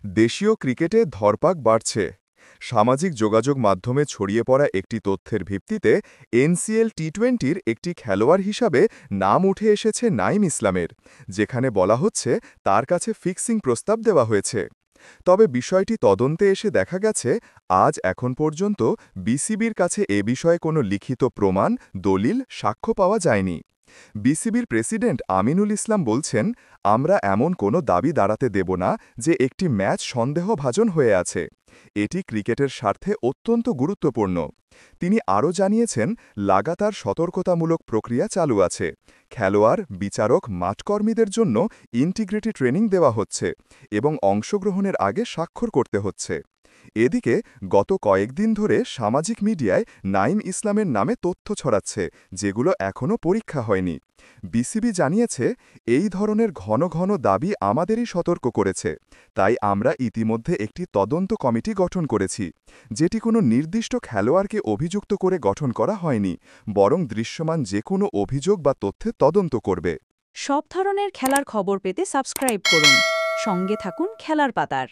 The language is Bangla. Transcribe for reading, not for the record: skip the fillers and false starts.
দেশীয় ক্রিকেটে ধরপাক বাড়ছে। সামাজিক যোগাযোগ মাধ্যমে ছড়িয়ে পড়া একটি তথ্যের ভিত্তিতে এনসিএল টি-20-র একটি খেলোয়াড় হিসাবে নাম উঠে এসেছে নাইম ইসলামের, যেখানে বলা হচ্ছে তার কাছে ফিক্সিং প্রস্তাব দেওয়া হয়েছে। তবে বিষয়টি তদন্তে এসে দেখা গেছে আজ এখন পর্যন্ত বিসিবির কাছে এ বিষয়ে কোনো লিখিত প্রমাণ, দলিল, সাক্ষ্য পাওয়া যায়নি। বিসিবির প্রেসিডেন্ট আমিনুল ইসলাম বলছেন, আমরা এমন কোনো দাবি দাঁড়াতে দেব না যে একটি ম্যাচ সন্দেহভাজন হয়ে আছে। এটি ক্রিকেটের স্বার্থে অত্যন্ত গুরুত্বপূর্ণ। তিনি আরও জানিয়েছেন, লাগাতার সতর্কতামূলক প্রক্রিয়া চালু আছে। খেলোয়াড়, বিচারক, মাঠকর্মীদের জন্য ইন্টিগ্রিটি ট্রেনিং দেওয়া হচ্ছে এবং অংশগ্রহণের আগে স্বাক্ষর করতে হচ্ছে। এদিকে গত কয়েকদিন ধরে সামাজিক মিডিয়ায় নাইম ইসলামের নামে তথ্য ছড়াচ্ছে, যেগুলো এখনও পরীক্ষা হয়নি। বিসিবি জানিয়েছে, এই ধরনের ঘন ঘন দাবি আমাদেরই সতর্ক করেছে। তাই আমরা ইতিমধ্যে একটি তদন্ত কমিটি গঠন করেছি, যেটি কোনো নির্দিষ্ট খেলোয়াড়কে অভিযুক্ত করে গঠন করা হয়নি, বরং দৃশ্যমান যে কোনো অভিযোগ বা তথ্যের তদন্ত করবে। সব ধরনের খেলার খবর পেতে সাবস্ক্রাইব করুন। সঙ্গে থাকুন খেলার পাতার।